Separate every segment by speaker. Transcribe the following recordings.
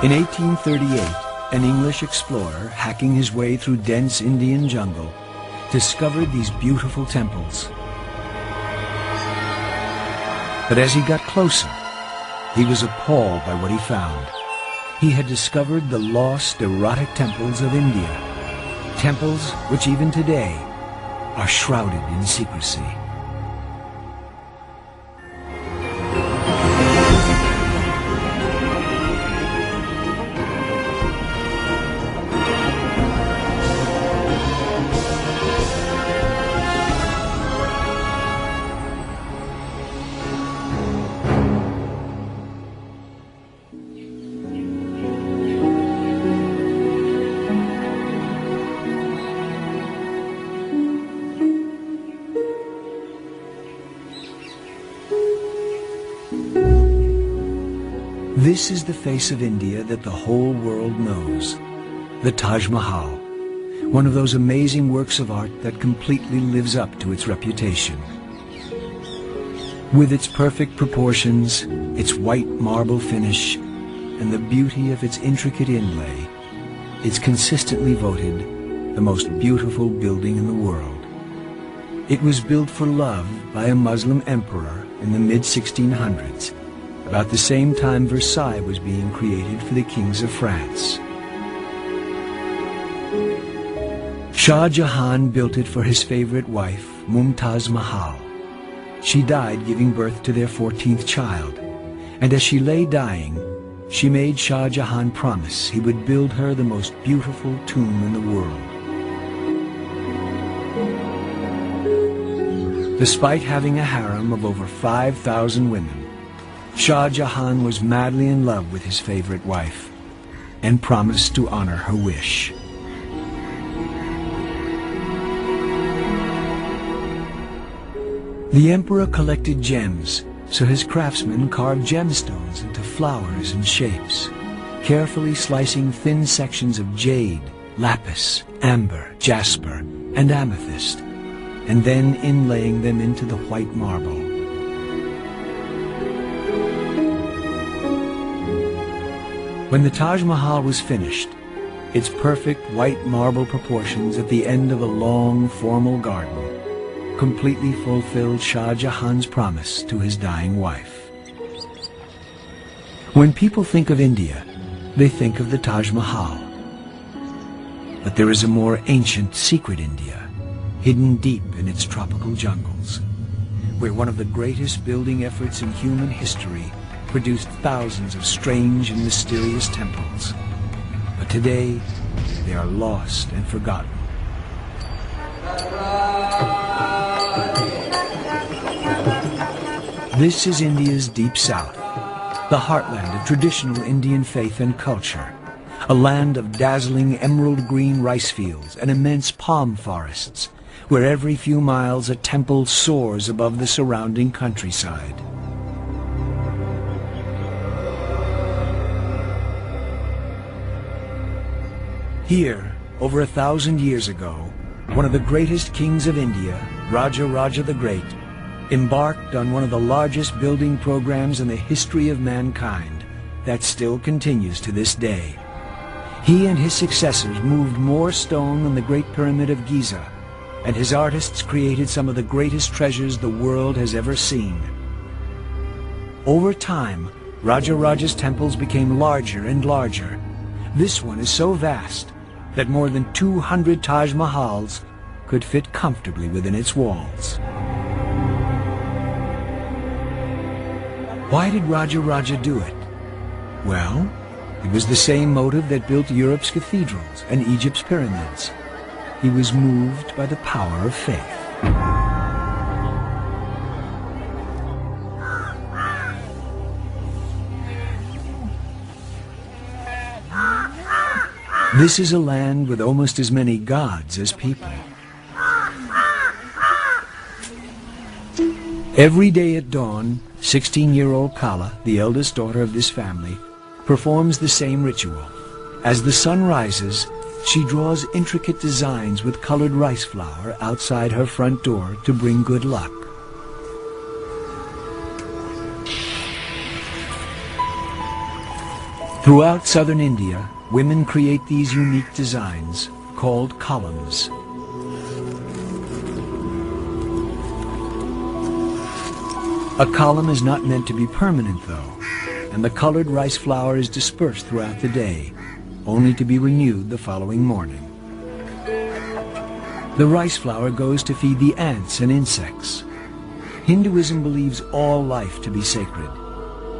Speaker 1: In 1838, an English explorer, hacking his way through dense Indian jungle, discovered these beautiful temples. But as he got closer, he was appalled by what he found. He had discovered the lost erotic temples of India, temples which even today are shrouded in secrecy. This is the face of India that the whole world knows, the Taj Mahal, one of those amazing works of art that completely lives up to its reputation. With its perfect proportions, its white marble finish, and the beauty of its intricate inlay, it's consistently voted the most beautiful building in the world. It was built for love by a Muslim emperor in the mid-1600s, about the same time Versailles was being created for the kings of France. Shah Jahan built it for his favorite wife, Mumtaz Mahal. She died giving birth to their 14th child, and as she lay dying, she made Shah Jahan promise he would build her the most beautiful tomb in the world. Despite having a harem of over 5,000 women, Shah Jahan was madly in love with his favorite wife and promised to honor her wish. The emperor collected gems, so his craftsmen carved gemstones into flowers and shapes, carefully slicing thin sections of jade, lapis, amber, jasper, and amethyst, and then inlaying them into the white marble. When the Taj Mahal was finished, its perfect white marble proportions at the end of a long, formal garden completely fulfilled Shah Jahan's promise to his dying wife. When people think of India, they think of the Taj Mahal. But there is a more ancient, secret India, hidden deep in its tropical jungles, where one of the greatest building efforts in human history produced thousands of strange and mysterious temples. But today, they are lost and forgotten. This is India's deep south, the heartland of traditional Indian faith and culture, a land of dazzling emerald green rice fields and immense palm forests, where every few miles a temple soars above the surrounding countryside. Here, over 1,000 years ago, one of the greatest kings of India, Raja the Great, embarked on one of the largest building programs in the history of mankind that still continues to this day. He and his successors moved more stone than the Great Pyramid of Giza, and his artists created some of the greatest treasures the world has ever seen. Over time, Raja's temples became larger and larger. This one is so vast that more than 200 Taj Mahals could fit comfortably within its walls. Why did Raja do it? Well, it was the same motive that built Europe's cathedrals and Egypt's pyramids. He was moved by the power of faith. This is a land with almost as many gods as people. Every day at dawn, 16-year-old Kala, the eldest daughter of this family, performs the same ritual. As the sun rises, she draws intricate designs with colored rice flour outside her front door to bring good luck. Throughout southern India, women create these unique designs called columns. A column is not meant to be permanent, though, and the colored rice flour is dispersed throughout the day, only to be renewed the following morning. The rice flour goes to feed the ants and insects. Hinduism believes all life to be sacred.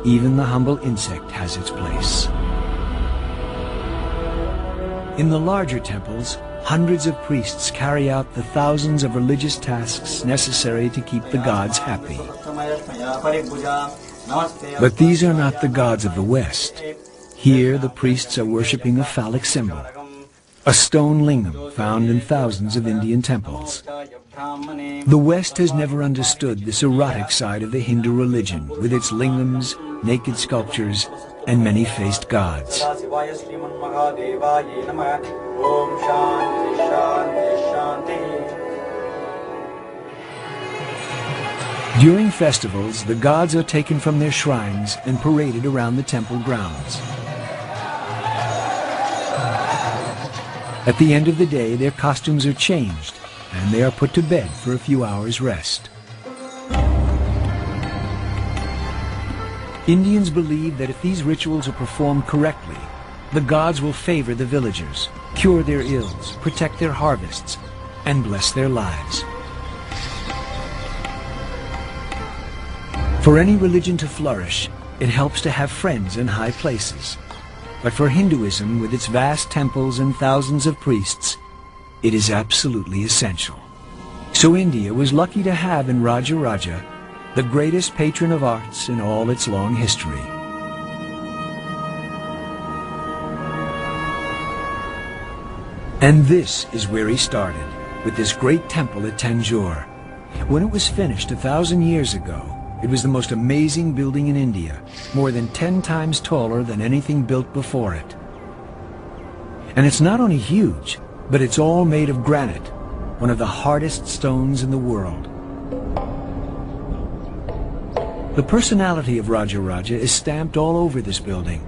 Speaker 1: Even the humble insect has its place. In the larger temples, hundreds of priests carry out the thousands of religious tasks necessary to keep the gods happy. But these are not the gods of the West. Here, the priests are worshipping a phallic symbol, a stone lingam found in thousands of Indian temples. The West has never understood this erotic side of the Hindu religion, with its lingams, naked sculptures, and many-faced gods. During festivals, the gods are taken from their shrines and paraded around the temple grounds. At the end of the day, their costumes are changed, and they are put to bed for a few hours' rest. Indians believe that if these rituals are performed correctly, the gods will favor the villagers, cure their ills, protect their harvests, and bless their lives. For any religion to flourish, it helps to have friends in high places. But for Hinduism, with its vast temples and thousands of priests, it is absolutely essential. So India was lucky to have in Raja Raja the greatest patron of arts in all its long history. And this is where he started, with this great temple at Tanjore. When it was finished 1,000 years ago, it was the most amazing building in India, more than 10 times taller than anything built before it. And it's not only huge, but it's all made of granite, one of the hardest stones in the world. The personality of Raja Raja is stamped all over this building.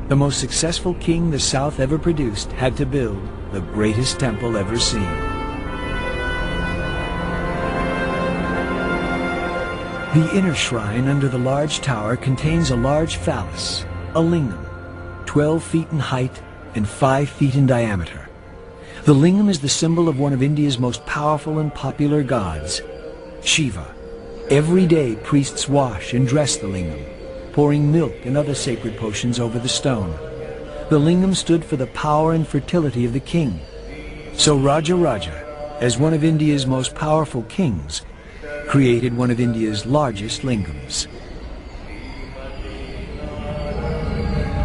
Speaker 1: The most successful king the South ever produced had to build the greatest temple ever seen. The inner shrine under the large tower contains a large phallus, a lingam, 12 feet in height and 5 feet in diameter. The lingam is the symbol of one of India's most powerful and popular gods, Shiva. Every day priests wash and dress the lingam, pouring milk and other sacred potions over the stone. The lingam stood for the power and fertility of the king. So Raja Raja, as one of India's most powerful kings, created one of India's largest lingams.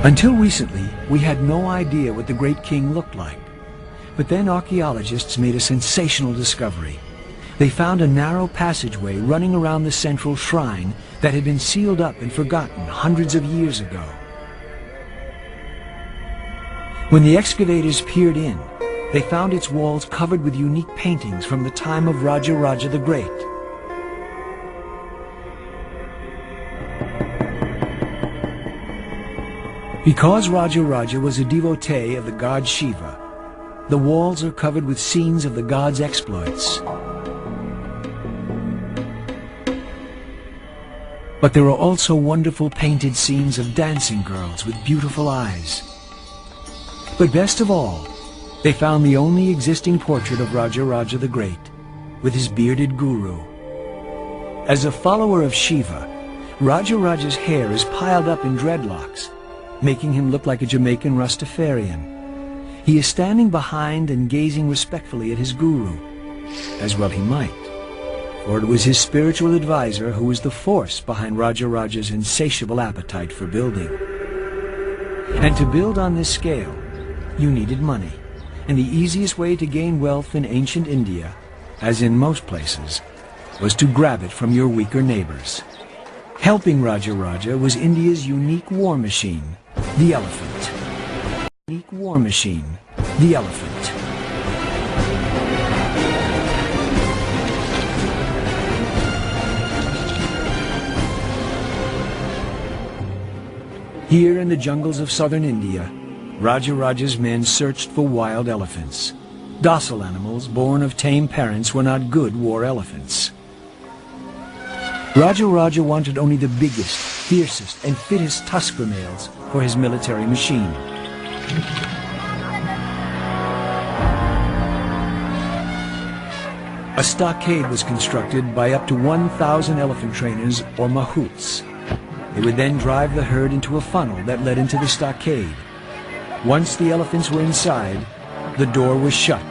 Speaker 1: Until recently, we had no idea what the great king looked like. But then archaeologists made a sensational discovery. They found a narrow passageway running around the central shrine that had been sealed up and forgotten hundreds of years ago. When the excavators peered in, they found its walls covered with unique paintings from the time of Raja Raja the Great. Because Raja Raja was a devotee of the god Shiva, the walls are covered with scenes of the god's exploits. But there are also wonderful painted scenes of dancing girls with beautiful eyes. But best of all, they found the only existing portrait of Raja Raja the Great, with his bearded guru. As a follower of Shiva, Raja Raja's hair is piled up in dreadlocks, making him look like a Jamaican Rastafarian. He is standing behind and gazing respectfully at his guru, as well he might, for it was his spiritual advisor who was the force behind Raja Raja's insatiable appetite for building. And to build on this scale, you needed money, and the easiest way to gain wealth in ancient India, as in most places, was to grab it from your weaker neighbors. Helping Raja Raja was India's unique war machine, the elephant. Unique war machine, the elephant. Here in the jungles of southern India, Raja's men searched for wild elephants. Docile animals born of tame parents were not good war elephants. Raja wanted only the biggest, fiercest, and fittest tusker males for his military machine. A stockade was constructed by up to 1,000 elephant trainers, or mahouts. They would then drive the herd into a funnel that led into the stockade. Once the elephants were inside, the door was shut,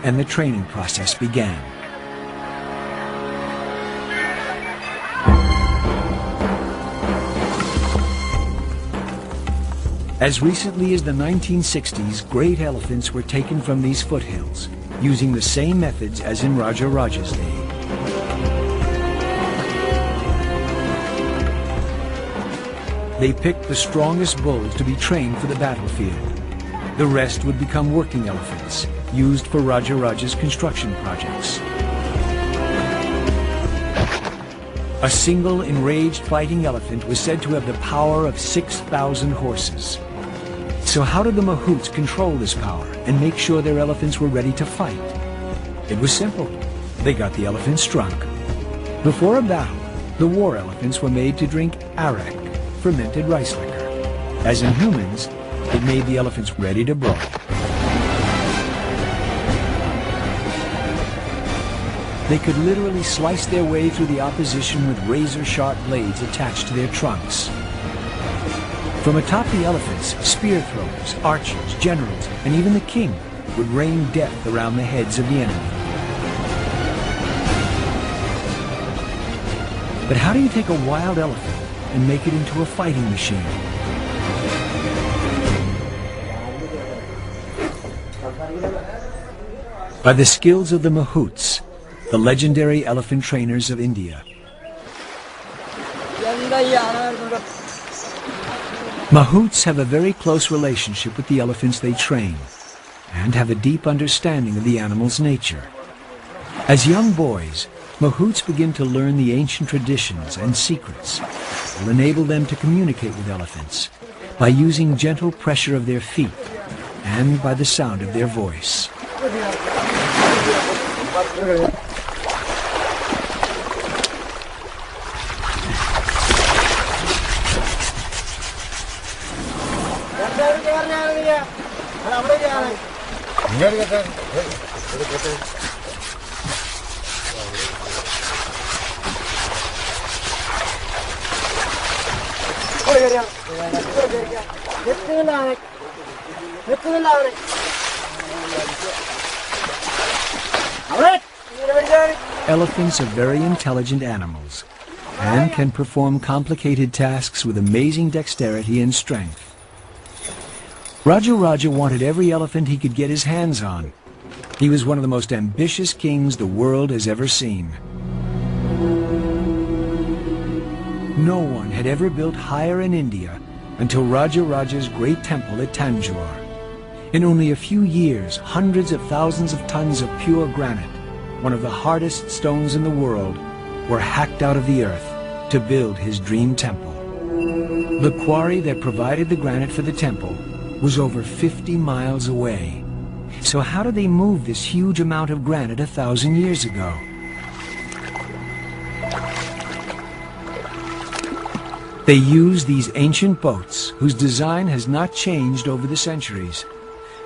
Speaker 1: and the training process began. As recently as the 1960s, great elephants were taken from these foothills, using the same methods as in Raja's day. They picked the strongest bulls to be trained for the battlefield. The rest would become working elephants, used for Raja's construction projects. A single enraged fighting elephant was said to have the power of 6,000 horses. So how did the mahouts control this power and make sure their elephants were ready to fight? It was simple. They got the elephants drunk. Before a battle, the war elephants were made to drink arak, fermented rice liquor. As in humans, it made the elephants ready to brawl. They could literally slice their way through the opposition with razor-sharp blades attached to their trunks. From atop the elephants, spear throwers, archers, generals, and even the king would rain death around the heads of the enemy. But how do you take a wild elephant and make it into a fighting machine? By the skills of the mahouts, the legendary elephant trainers of India. Mahouts have a very close relationship with the elephants they train and have a deep understanding of the animal's nature. As young boys, mahouts begin to learn the ancient traditions and secrets that will enable them to communicate with elephants by using gentle pressure of their feet and by the sound of their voice. Elephants are very intelligent animals and can perform complicated tasks with amazing dexterity and strength. Raja wanted every elephant he could get his hands on. He was one of the most ambitious kings the world has ever seen. No one had ever built higher in India until Raja's great temple at Tanjore. In only a few years, hundreds of thousands of tons of pure granite, one of the hardest stones in the world, were hacked out of the earth to build his dream temple. The quarry that provided the granite for the temple was over 50 miles away. So how did they move this huge amount of granite 1,000 years ago? They used these ancient boats whose design has not changed over the centuries.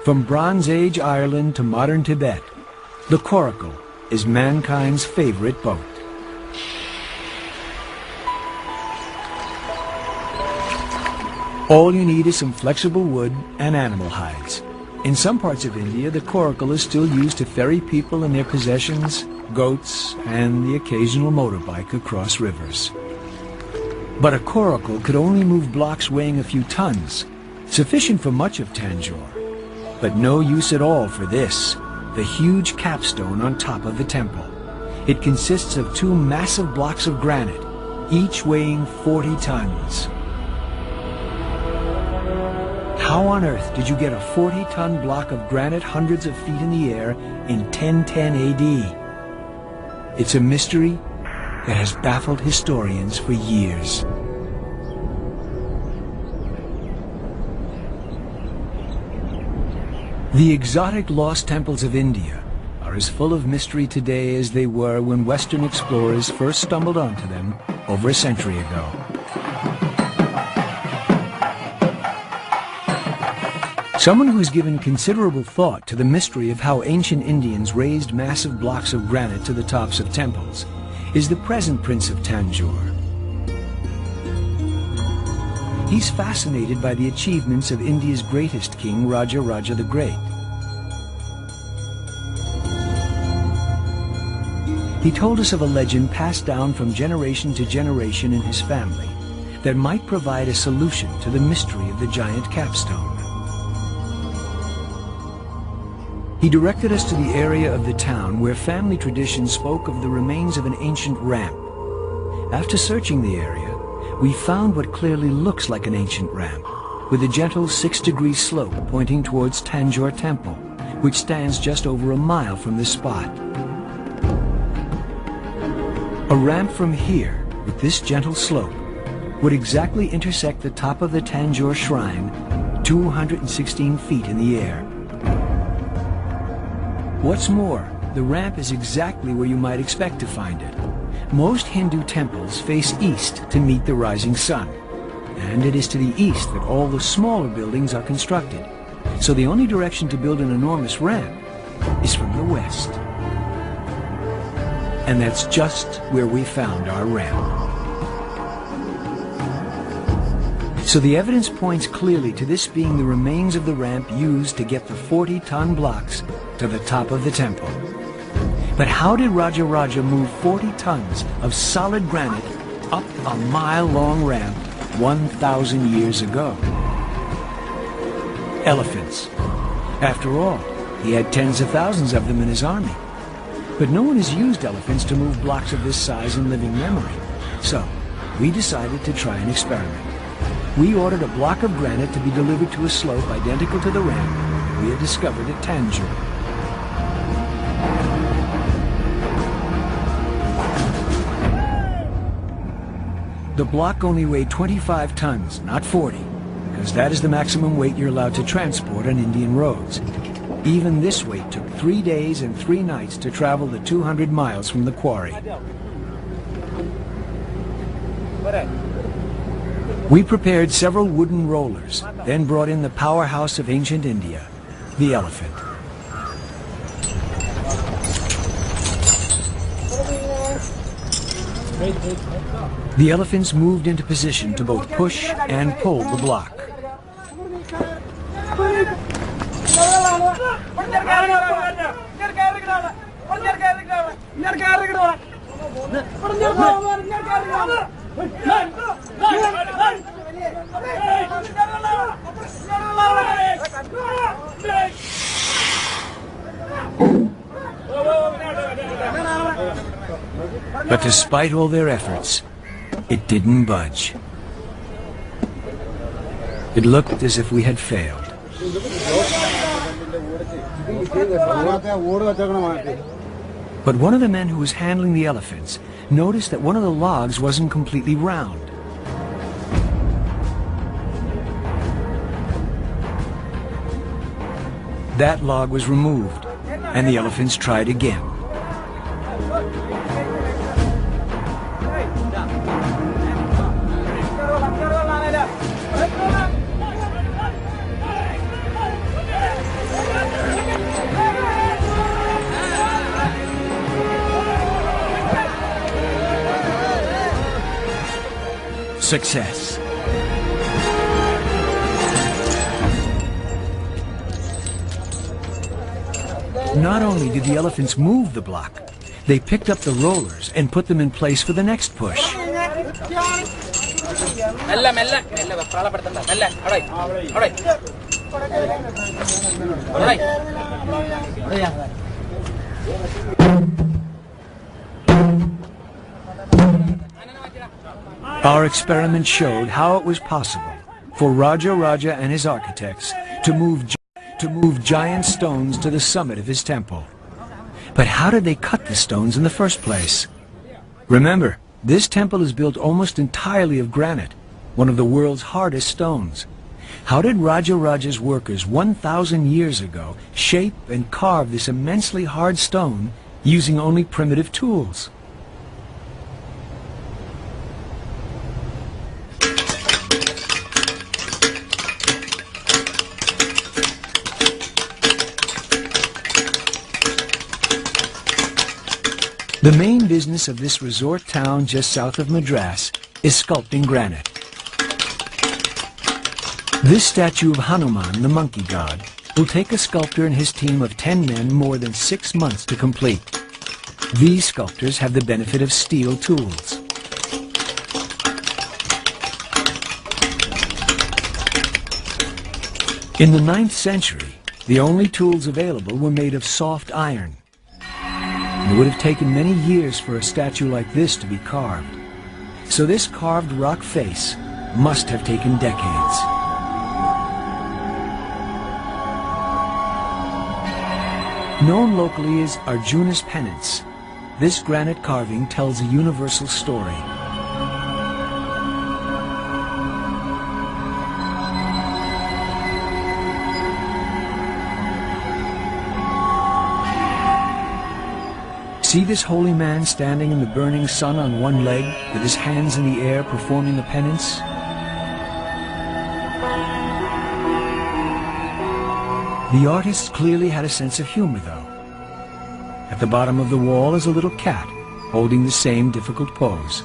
Speaker 1: From Bronze Age Ireland to modern Tibet, the coracle is mankind's favorite boat. All you need is some flexible wood and animal hides. In some parts of India, the coracle is still used to ferry people and their possessions, goats, and the occasional motorbike across rivers. But a coracle could only move blocks weighing a few tons, sufficient for much of Tanjore, but no use at all for this, the huge capstone on top of the temple. It consists of two massive blocks of granite, each weighing 40 tons. How on earth did you get a 40-ton block of granite hundreds of feet in the air in 1010 AD? It's a mystery that has baffled historians for years. The exotic lost temples of India are as full of mystery today as they were when Western explorers first stumbled onto them over a century ago. Someone who has given considerable thought to the mystery of how ancient Indians raised massive blocks of granite to the tops of temples is the present Prince of Tanjore. He's fascinated by the achievements of India's greatest king, Raja the Great. He told us of a legend passed down from generation to generation in his family that might provide a solution to the mystery of the giant capstone. He directed us to the area of the town where family tradition spoke of the remains of an ancient ramp. After searching the area, we found what clearly looks like an ancient ramp, with a gentle 6-degree slope pointing towards Tanjore Temple, which stands just over a mile from this spot. A ramp from here, with this gentle slope, would exactly intersect the top of the Tanjore Shrine, 216 feet in the air. What's more, the ramp is exactly where you might expect to find it. Most Hindu temples face east to meet the rising sun, and it is to the east that all the smaller buildings are constructed. So the only direction to build an enormous ramp is from the west. And that's just where we found our ramp. So the evidence points clearly to this being the remains of the ramp used to get the 40-ton blocks to the top of the temple. But how did Raja move 40 tons of solid granite up a mile-long ramp 1,000 years ago? Elephants. After all, he had tens of thousands of them in his army. But no one has used elephants to move blocks of this size in living memory. So, we decided to try an experiment. We ordered a block of granite to be delivered to a slope identical to the ramp we had discovered at Tanjore. The block only weighed 25 tons, not 40, because that is the maximum weight you're allowed to transport on Indian roads. Even this weight took 3 days and 3 nights to travel the 200 miles from the quarry. We prepared several wooden rollers, then brought in the powerhouse of ancient India, the elephant. The elephants moved into position to both push and pull the block. But despite all their efforts, it didn't budge. It looked as if we had failed. But one of the men who was handling the elephants noticed that one of the logs wasn't completely round. That log was removed, and the elephants tried again. Success. Not only did the elephants move the block, they picked up the rollers and put them in place for the next push. Our experiment showed how it was possible for Raja and his architects to move giant stones to the summit of his temple. But how did they cut the stones in the first place? Remember, this temple is built almost entirely of granite, one of the world's hardest stones. How did Raja's workers 1,000 years ago shape and carve this immensely hard stone using only primitive tools? The main business of this resort town just south of Madras is sculpting granite. This statue of Hanuman, the monkey god, will take a sculptor and his team of 10 men more than 6 months to complete. These sculptors have the benefit of steel tools. In the 9th century, the only tools available were made of soft iron. It would have taken many years for a statue like this to be carved. So this carved rock face must have taken decades. Known locally as Arjuna's penance, this granite carving tells a universal story. See this holy man standing in the burning sun on one leg, with his hands in the air performing the penance? The artists clearly had a sense of humor, though. At the bottom of the wall is a little cat, holding the same difficult pose.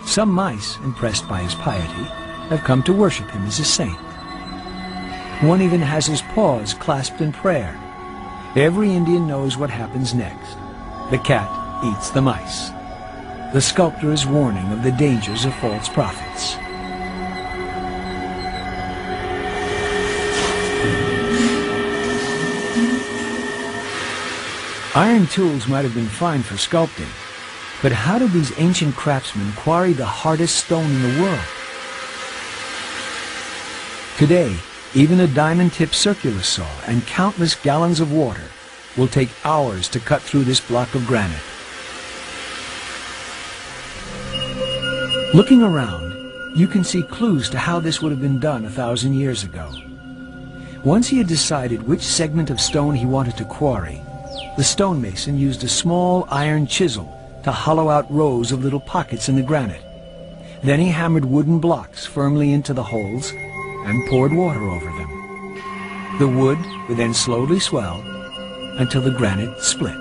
Speaker 1: Some mice, impressed by his piety, have come to worship him as a saint. One even has his paws clasped in prayer. Every Indian knows what happens next. The cat eats the mice. The sculptor is warning of the dangers of false prophets. Iron tools might have been fine for sculpting, but how did these ancient craftsmen quarry the hardest stone in the world? Today, even a diamond-tipped circular saw and countless gallons of water will take hours to cut through this block of granite. Looking around, you can see clues to how this would have been done 1,000 years ago. Once he had decided which segment of stone he wanted to quarry, the stonemason used a small iron chisel to hollow out rows of little pockets in the granite. Then he hammered wooden blocks firmly into the holes and poured water over them. The wood would then slowly swell until the granite split.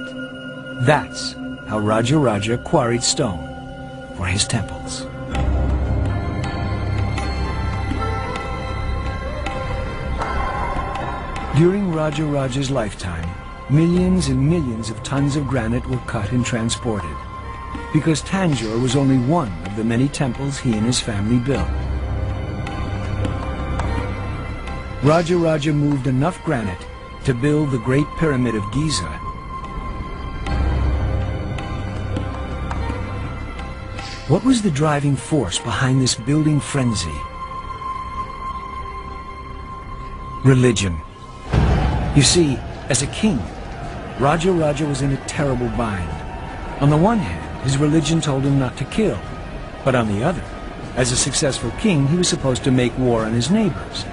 Speaker 1: That's how Raja quarried stone for his temples. During Raja's lifetime, millions and millions of tons of granite were cut and transported, because Tanjore was only one of the many temples he and his family built. Raja moved enough granite to build the Great Pyramid of Giza. What was the driving force behind this building frenzy? Religion. You see, as a king, Raja was in a terrible bind. On the one hand, his religion told him not to kill, but on the other, as a successful king, he was supposed to make war on his neighbors.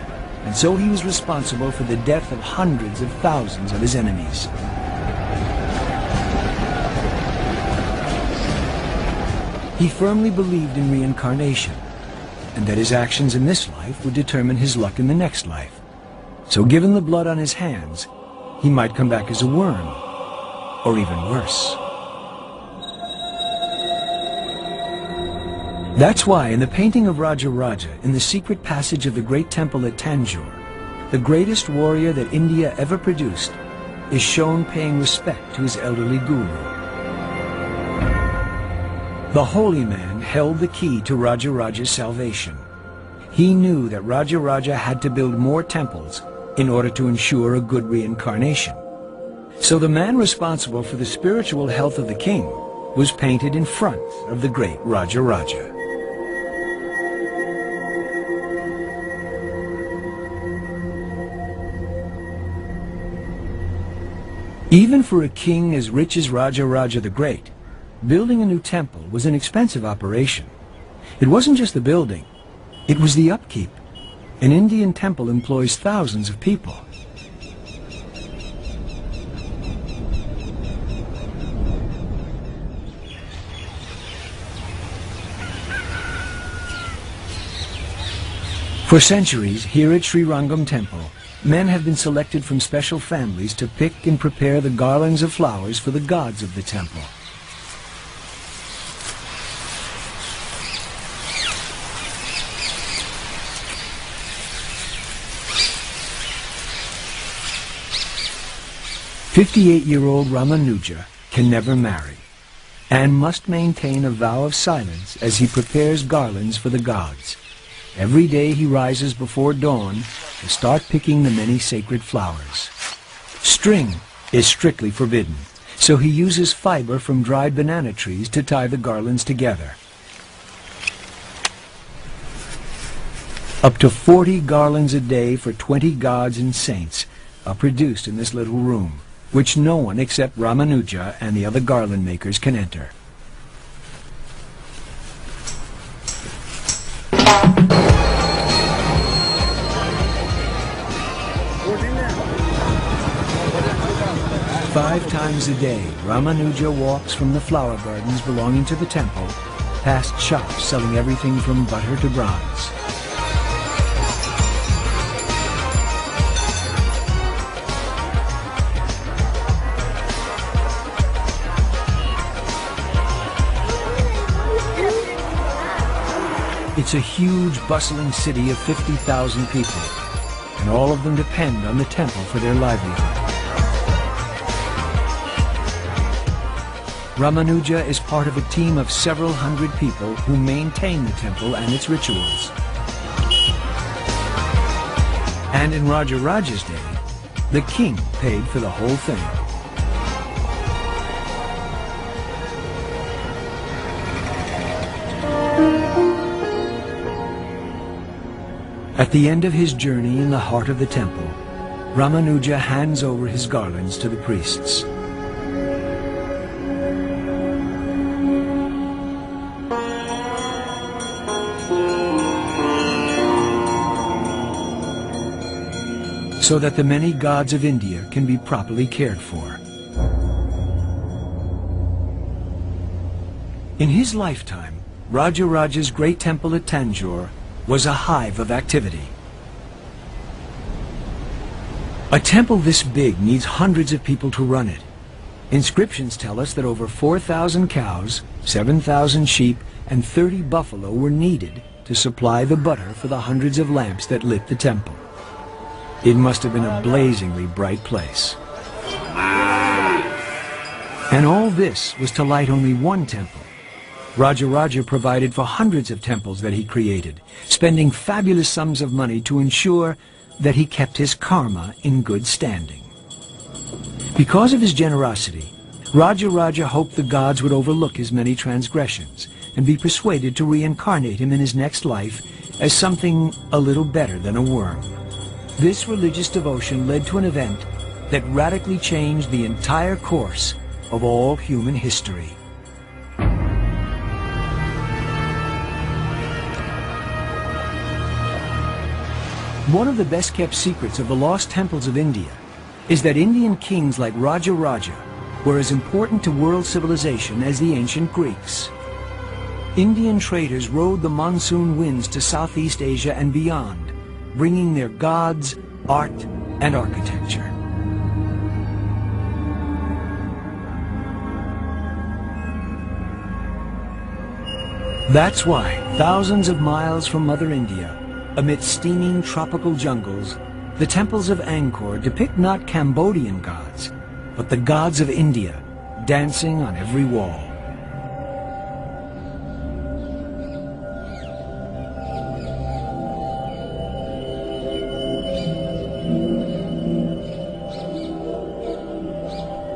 Speaker 1: And so he was responsible for the death of hundreds of thousands of his enemies. He firmly believed in reincarnation, and that his actions in this life would determine his luck in the next life. So given the blood on his hands, he might come back as a worm, or even worse. That's why in the painting of Raja in the secret passage of the great temple at Tanjore, the greatest warrior that India ever produced is shown paying respect to his elderly guru. The holy man held the key to Raja's salvation. He knew that Raja had to build more temples in order to ensure a good reincarnation. So the man responsible for the spiritual health of the king was painted in front of the great Raja. Even for a king as rich as Raja the Great, building a new temple was an expensive operation. It wasn't just the building, it was the upkeep. An Indian temple employs thousands of people. For centuries, here at Sri Rangam Temple, men have been selected from special families to pick and prepare the garlands of flowers for the gods of the temple. "58-year-old Ramanuja can never marry and must maintain a vow of silence as he prepares garlands for the gods. Every day he rises before dawn to start picking the many sacred flowers. String is strictly forbidden, so he uses fiber from dried banana trees to tie the garlands together. Up to 40 garlands a day for 20 gods and saints are produced in this little room, which no one except Ramanuja and the other garland makers can enter. Five times a day, Ramanuja walks from the flower gardens belonging to the temple, past shops selling everything from butter to bronze. It's a huge, bustling city of 50,000 people, and all of them depend on the temple for their livelihood. Ramanuja is part of a team of several hundred people who maintain the temple and its rituals. And in Raja Raja's day, the king paid for the whole thing. At the end of his journey in the heart of the temple, Ramanuja hands over his garlands to the priests. So that the many gods of India can be properly cared for. In his lifetime, Raja Raja's great temple at Tanjore was a hive of activity. A temple this big needs hundreds of people to run it. Inscriptions tell us that over 4,000 cows, 7,000 sheep, and 30 buffalo were needed to supply the butter for the hundreds of lamps that lit the temple. It must have been a blazingly bright place. And all this was to light only one temple. Raja Raja provided for hundreds of temples that he created, spending fabulous sums of money to ensure that he kept his karma in good standing. Because of his generosity, Raja Raja hoped the gods would overlook his many transgressions and be persuaded to reincarnate him in his next life as something a little better than a worm. This religious devotion led to an event that radically changed the entire course of all human history. One of the best-kept secrets of the lost temples of India is that Indian kings like Raja Raja were as important to world civilization as the ancient Greeks. Indian traders rode the monsoon winds to Southeast Asia and beyond, bringing their gods, art, and architecture. That's why, thousands of miles from Mother India, amid steaming tropical jungles, the temples of Angkor depict not Cambodian gods, but the gods of India, dancing on every wall.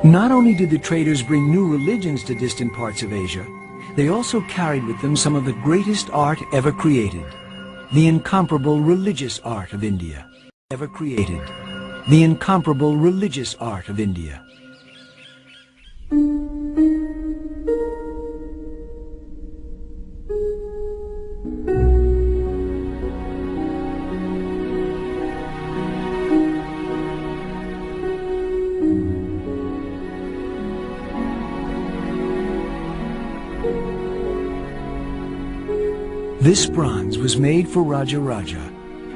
Speaker 1: Not only did the traders bring new religions to distant parts of Asia, they also carried with them some of the greatest art ever created. The incomparable religious art of India. Ever created. The incomparable religious art of India. This bronze was made for Raja Raja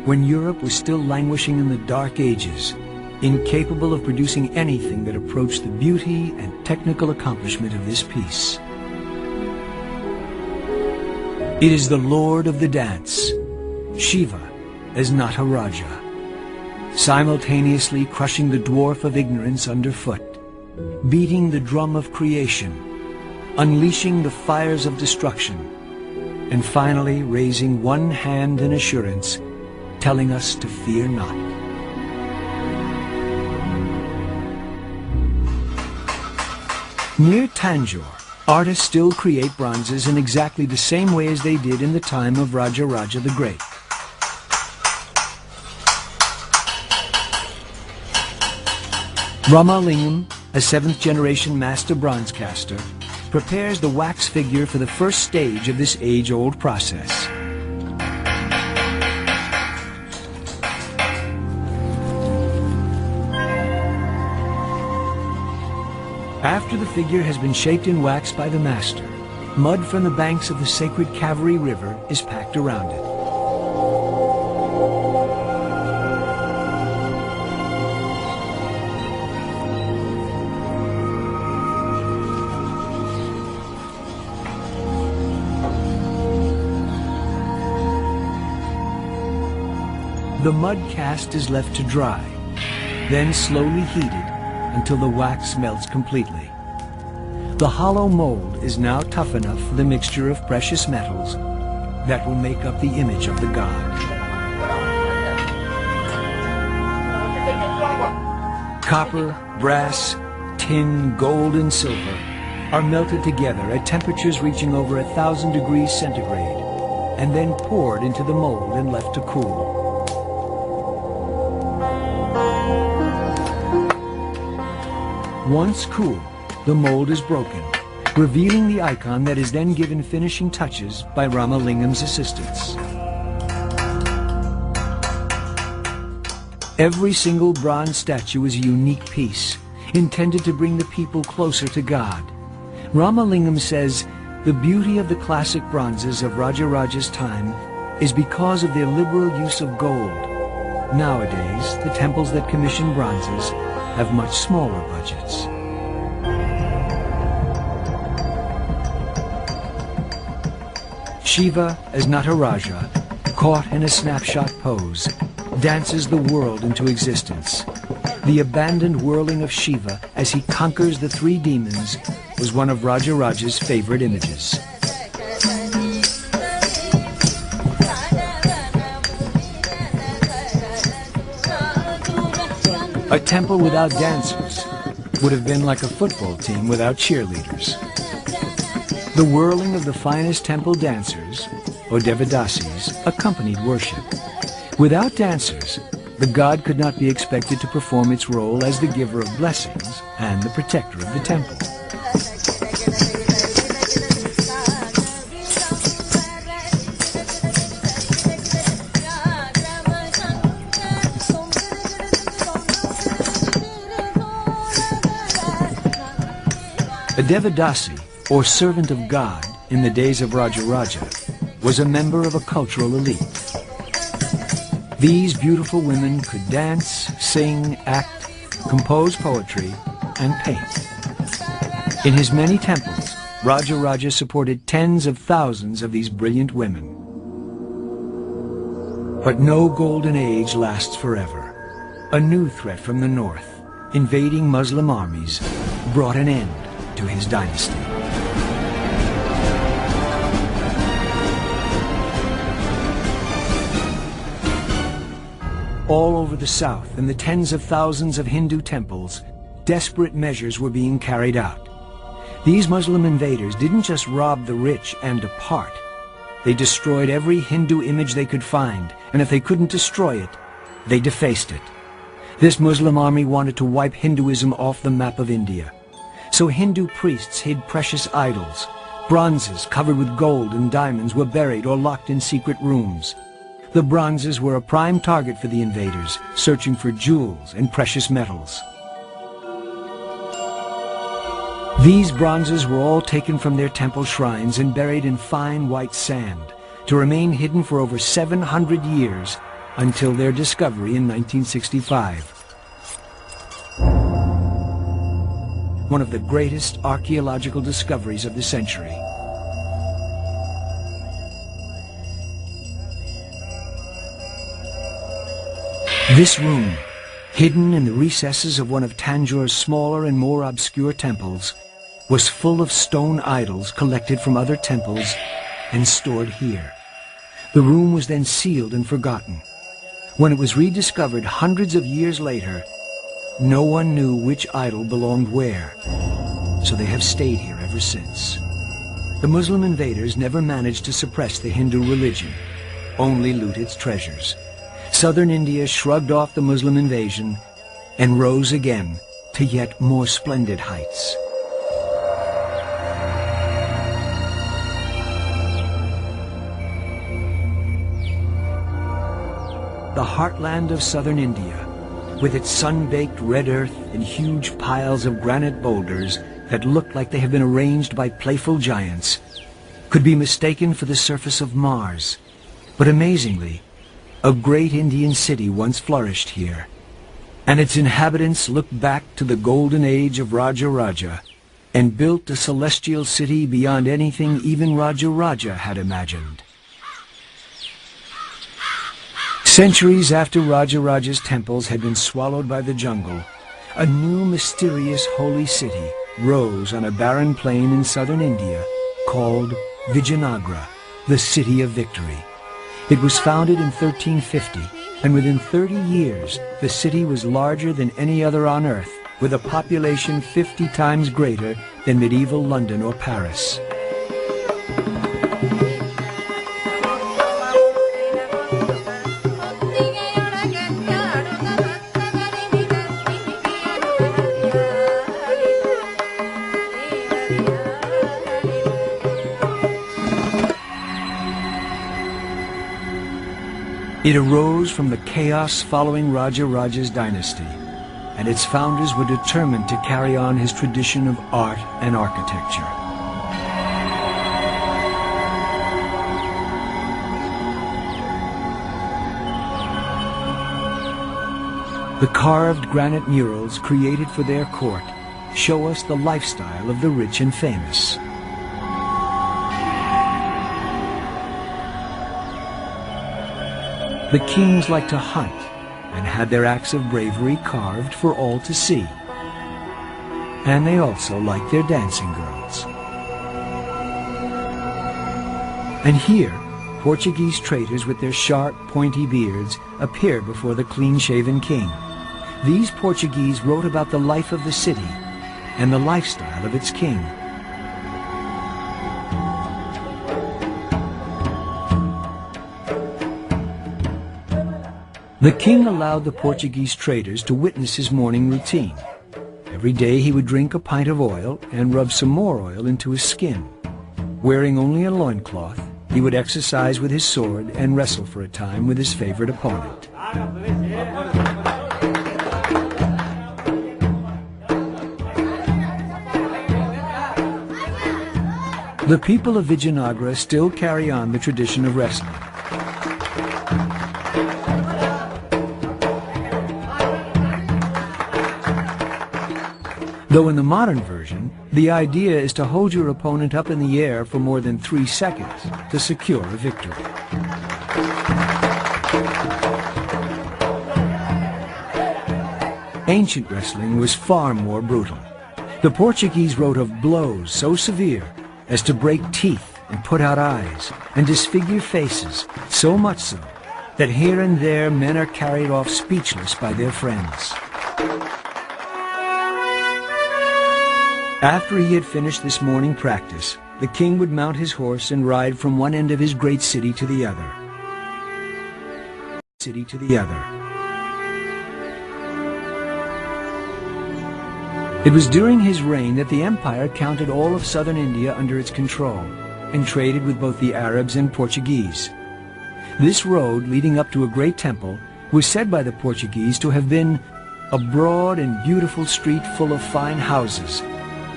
Speaker 1: when Europe was still languishing in the Dark Ages, incapable of producing anything that approached the beauty and technical accomplishment of this piece. It is the Lord of the Dance, Shiva as Nataraja, simultaneously crushing the dwarf of ignorance underfoot, beating the drum of creation, unleashing the fires of destruction, and finally raising one hand in assurance, telling us to fear not. Near Tanjore, artists still create bronzes in exactly the same way as they did in the time of Raja Raja the Great. Ramalingam, a 7th-generation master bronze caster, prepares the wax figure for the first stage of this age-old process. After the figure has been shaped in wax by the master, mud from the banks of the sacred Kaveri River is packed around it. The mud cast is left to dry, then slowly heated until the wax melts completely. The hollow mold is now tough enough for the mixture of precious metals that will make up the image of the god. Copper, brass, tin, gold, and silver are melted together at temperatures reaching over 1,000 degrees centigrade and then poured into the mold and left to cool. Once cool, the mold is broken, revealing the icon that is then given finishing touches by Ramalingam's assistants. Every single bronze statue is a unique piece, intended to bring the people closer to God. Ramalingam says, the beauty of the classic bronzes of Raja Raja's time is because of their liberal use of gold. Nowadays, the temples that commission bronzes have much smaller budgets. Shiva as Nataraja, caught in a snapshot pose, dances the world into existence. The abandoned whirling of Shiva as he conquers the 3 demons was one of Raja Raja's favorite images. A temple without dancers would have been like a football team without cheerleaders. The whirling of the finest temple dancers, or Devadasis, accompanied worship. Without dancers, the god could not be expected to perform its role as the giver of blessings and the protector of the temple. A Devadasi, or servant of God, in the days of Raja Raja, was a member of a cultural elite. These beautiful women could dance, sing, act, compose poetry, and paint. In his many temples, Raja Raja supported tens of thousands of these brilliant women. But no golden age lasts forever. A new threat from the north, invading Muslim armies, brought an end to his dynasty. All over the south, in the tens of thousands of Hindu temples, desperate measures were being carried out. These Muslim invaders didn't just rob the rich and depart. They destroyed every Hindu image they could find, and if they couldn't destroy it, they defaced it. This Muslim army wanted to wipe Hinduism off the map of India. So Hindu priests hid precious idols. Bronzes covered with gold and diamonds were buried or locked in secret rooms. The bronzes were a prime target for the invaders, searching for jewels and precious metals. These bronzes were all taken from their temple shrines and buried in fine white sand, to remain hidden for over 700 years until their discovery in 1965. One of the greatest archaeological discoveries of the century. This room, hidden in the recesses of one of Tanjure's smaller and more obscure temples, was full of stone idols collected from other temples and stored here. The room was then sealed and forgotten. When it was rediscovered hundreds of years later, no one knew which idol belonged where, so they have stayed here ever since. The Muslim invaders never managed to suppress the Hindu religion, only loot its treasures. Southern India shrugged off the Muslim invasion and rose again to yet more splendid heights. The heartland of southern India, with its sun-baked red earth and huge piles of granite boulders that looked like they have been arranged by playful giants, could be mistaken for the surface of Mars. But amazingly, a great Indian city once flourished here, and its inhabitants looked back to the golden age of Raja Raja and built a celestial city beyond anything even Raja Raja had imagined. Centuries after Raja Raja's temples had been swallowed by the jungle, a new mysterious holy city rose on a barren plain in southern India called Vijayanagara, the City of Victory. It was founded in 1350, and within 30 years, the city was larger than any other on earth, with a population 50 times greater than medieval London or Paris. It arose from the chaos following Raja Raja's dynasty, and its founders were determined to carry on his tradition of art and architecture. The carved granite murals created for their court show us the lifestyle of the rich and famous. The kings liked to hunt and had their acts of bravery carved for all to see. And they also liked their dancing girls. And here, Portuguese traders with their sharp, pointy beards appear before the clean-shaven king. These Portuguese wrote about the life of the city and the lifestyle of its king. The king allowed the Portuguese traders to witness his morning routine. Every day he would drink a pint of oil and rub some more oil into his skin. Wearing only a loincloth, he would exercise with his sword and wrestle for a time with his favorite opponent. The people of Vijayanagara still carry on the tradition of wrestling. Though in the modern version, the idea is to hold your opponent up in the air for more than 3 seconds to secure a victory. Ancient wrestling was far more brutal. The Portuguese wrote of blows so severe as to break teeth and put out eyes and disfigure faces, so much so that here and there men are carried off speechless by their friends. After he had finished this morning practice, the king would mount his horse and ride from one end of his great city to the other. It was during his reign that the empire counted all of southern India under its control and traded with both the Arabs and Portuguese. This road leading up to a great temple was said by the Portuguese to have been a broad and beautiful street full of fine houses.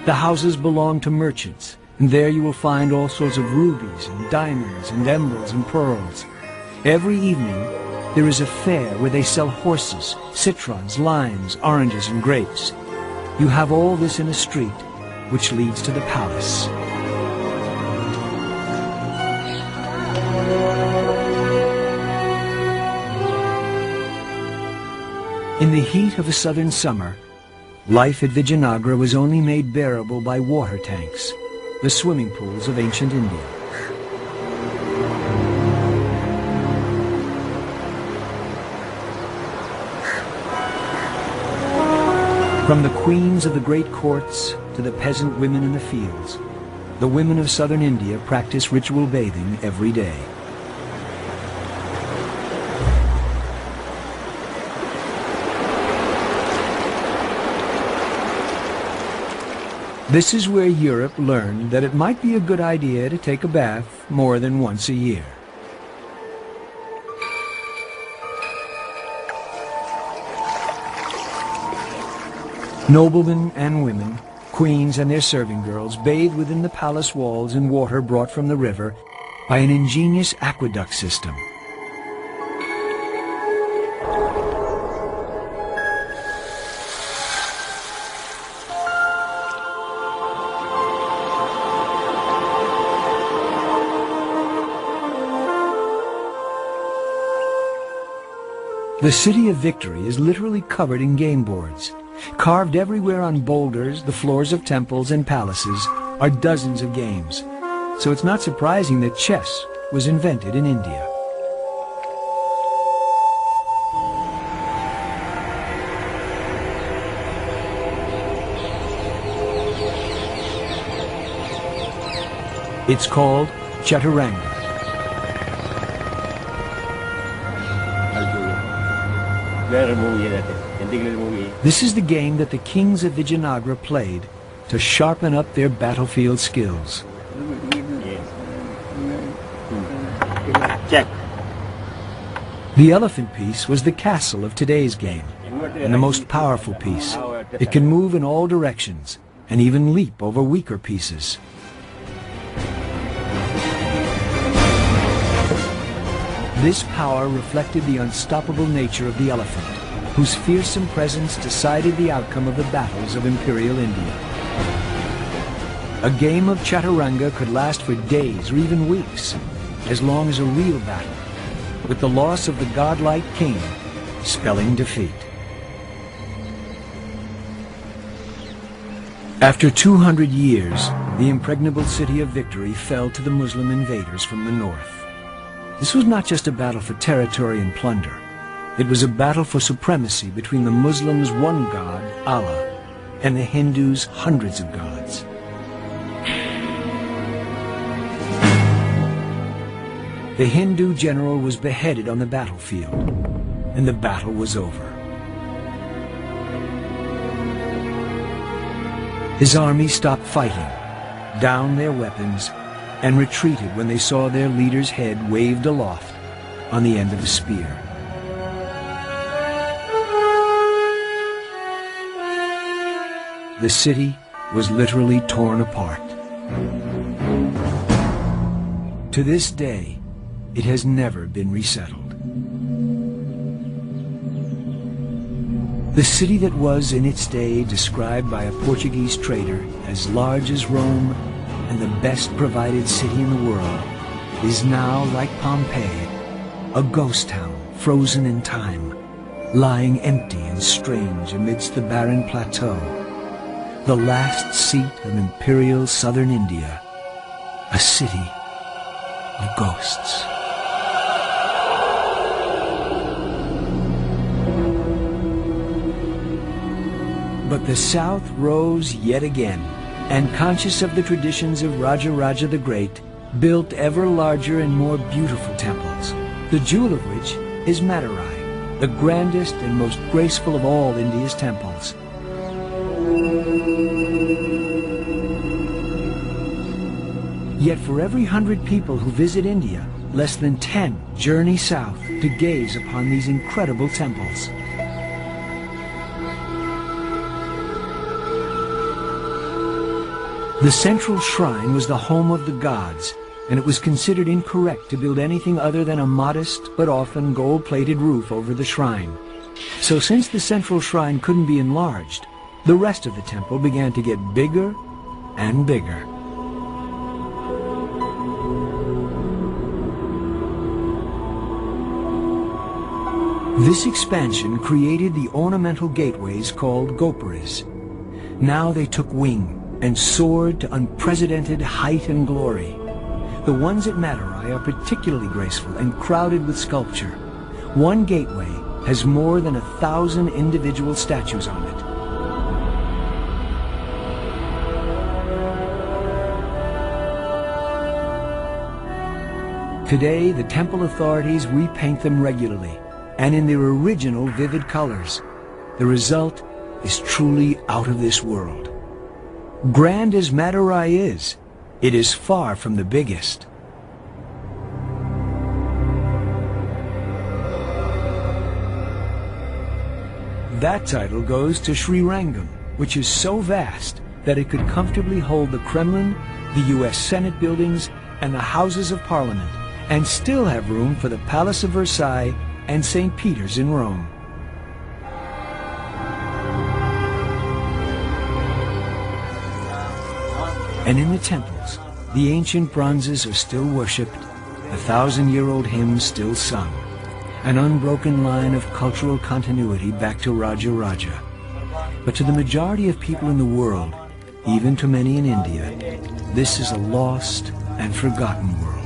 Speaker 1: The houses belonged to merchants, And there you will find all sorts of rubies and diamonds and emeralds and pearls. Every evening there is a fair where they sell horses, citrons, limes, oranges and grapes. You have all this in a street which leads to the palace. In the heat of a southern summer, life at Vijayanagara was only made bearable by water tanks, the swimming pools of ancient India. From the queens of the great courts to the peasant women in the fields, the women of southern India practice ritual bathing every day. This is where Europe learned that it might be a good idea to take a bath more than once a year. Noblemen and women, queens and their serving girls bathe within the palace walls in water brought from the river by an ingenious aqueduct system. The City of Victory is literally covered in game boards. Carved everywhere on boulders, the floors of temples and palaces, are dozens of games. So it's not surprising that chess was invented in India. It's called Chaturanga. This is the game that the kings of Vijayanagara played to sharpen up their battlefield skills.
Speaker 2: Check.
Speaker 1: The elephant piece was the castle of today's game, and the most powerful piece. It can move in all directions, and even leap over weaker pieces. This power reflected the unstoppable nature of the elephant, whose fearsome presence decided the outcome of the battles of Imperial India. A game of Chaturanga could last for days or even weeks, as long as a real battle, with the loss of the godlike king spelling defeat. After 200 years, the impregnable city of Victory fell to the Muslim invaders from the north. This was not just a battle for territory and plunder. It was a battle for supremacy between the Muslims' one god, Allah, and the Hindus' hundreds of gods. The Hindu general was beheaded on the battlefield, and the battle was over. His army stopped fighting, downed their weapons, and retreated when they saw their leader's head waved aloft on the end of a spear. The city was literally torn apart. To this day, it has never been resettled. The city that was in its day described by a Portuguese trader as large as Rome and the best provided city in the world is now, like Pompeii, a ghost town frozen in time, lying empty and strange amidst the barren plateau, the last seat of imperial southern India, a city of ghosts. But the South rose yet again, and conscious of the traditions of Raja the Great, built ever larger and more beautiful temples, the jewel of which is Madurai, the grandest and most graceful of all India's temples. Yet for every 100 people who visit India, less than 10 journey south to gaze upon these incredible temples. The central shrine was the home of the gods, and it was considered incorrect to build anything other than a modest but often gold-plated roof over the shrine. So since the central shrine couldn't be enlarged, the rest of the temple began to get bigger and bigger. This expansion created the ornamental gateways called gopuras. Now they took wing and soared to unprecedented height and glory. The ones at Madurai are particularly graceful and crowded with sculpture. One gateway has more than 1,000 individual statues on it. Today, the temple authorities repaint them regularly and in their original vivid colors. The result is truly out of this world. Grand as Madurai is, it is far from the biggest. That title goes to Sri Rangam, which is so vast that it could comfortably hold the Kremlin, the U.S. Senate buildings, and the Houses of Parliament, and still have room for the Palace of Versailles and St. Peter's in Rome. And in the temples, the ancient bronzes are still worshipped, 1,000-year-old hymns still sung, an unbroken line of cultural continuity back to Raja Raja. But to the majority of people in the world, even to many in India, this is a lost and forgotten world.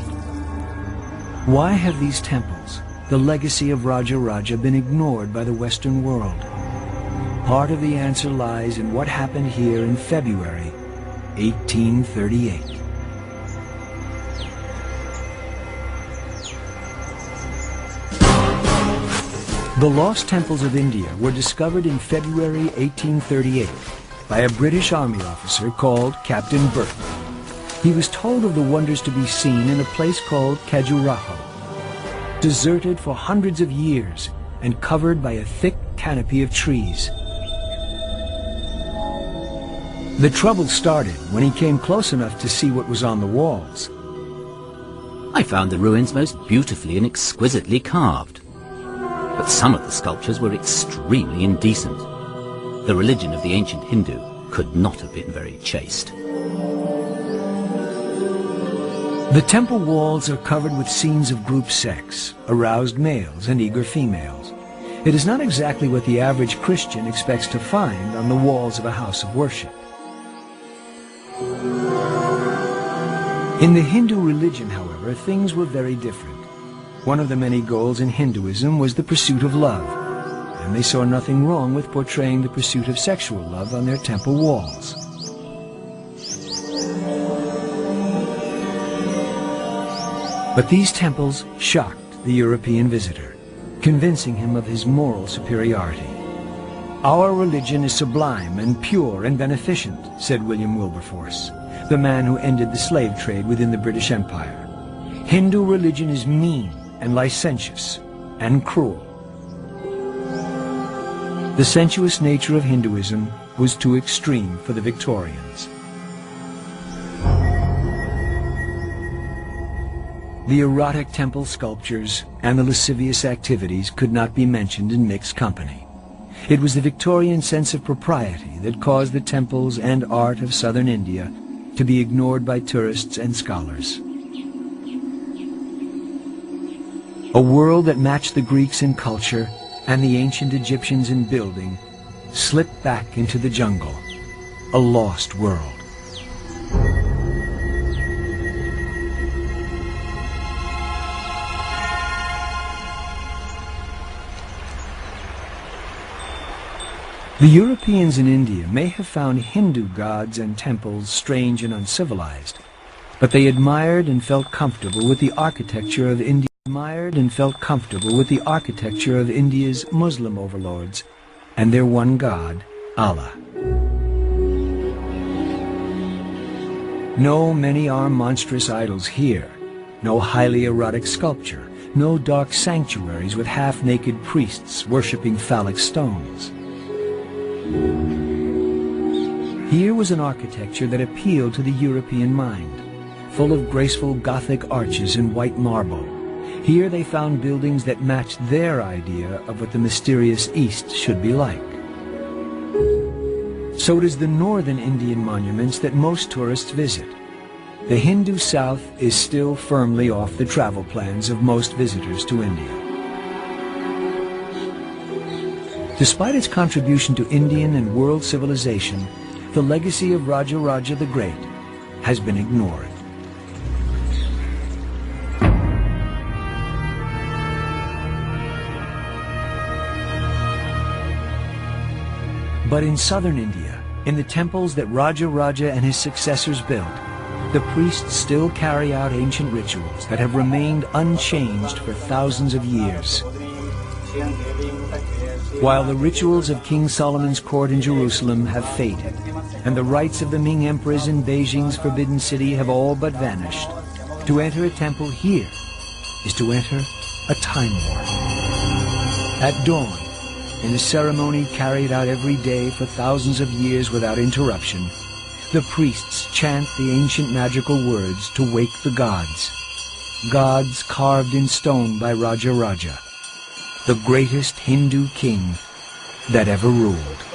Speaker 1: Why have these temples, the legacy of Raja Raja, been ignored by the Western world? Part of the answer lies in what happened here in February 1838. The lost temples of India were discovered in February 1838 by a British Army officer called Captain Burke. He was told of the wonders to be seen in a place called Khajuraho, deserted for hundreds of years and covered by a thick canopy of trees. The trouble started when he came close enough to see what was on the walls.
Speaker 3: I found the ruins most beautifully and exquisitely carved. But some of the sculptures were extremely indecent. The religion of the ancient Hindu could not have been very chaste.
Speaker 1: The temple walls are covered with scenes of group sex, aroused males and eager females. It is not exactly what the average Christian expects to find on the walls of a house of worship. In the Hindu religion, however, things were very different. One of the many goals in Hinduism was the pursuit of love, and they saw nothing wrong with portraying the pursuit of sexual love on their temple walls. But these temples shocked the European visitor, convincing him of his moral superiority. "Our religion is sublime and pure and beneficent," said William Wilberforce, the man who ended the slave trade within the British Empire. "Hindu religion is mean and licentious and cruel." The sensuous nature of Hinduism was too extreme for the Victorians. The erotic temple sculptures and the lascivious activities could not be mentioned in mixed company. It was the Victorian sense of propriety that caused the temples and art of southern India to be ignored by tourists and scholars. A world that matched the Greeks in culture and the ancient Egyptians in building slipped back into the jungle, a lost world. The Europeans in India may have found Hindu gods and temples strange and uncivilized, but they admired and felt comfortable with the architecture of India's Muslim overlords and their one god, Allah. No many are monstrous idols here, no highly erotic sculpture, no dark sanctuaries with half-naked priests worshipping phallic stones. Here was an architecture that appealed to the European mind, full of graceful Gothic arches and white marble. Here they found buildings that matched their idea of what the mysterious East should be like. So it is the northern Indian monuments that most tourists visit. The Hindu South is still firmly off the travel plans of most visitors to India. Despite its contribution to Indian and world civilization, the legacy of Raja Raja the Great has been ignored. But in southern India, in the temples that Raja Raja and his successors built, the priests still carry out ancient rituals that have remained unchanged for thousands of years. While the rituals of King Solomon's court in Jerusalem have faded, and the rites of the Ming emperors in Beijing's Forbidden City have all but vanished, to enter a temple here is to enter a time warp. At dawn, in a ceremony carried out every day for thousands of years without interruption, the priests chant the ancient magical words to wake the gods. Gods carved in stone by Raja Raja, the greatest Hindu king that ever ruled.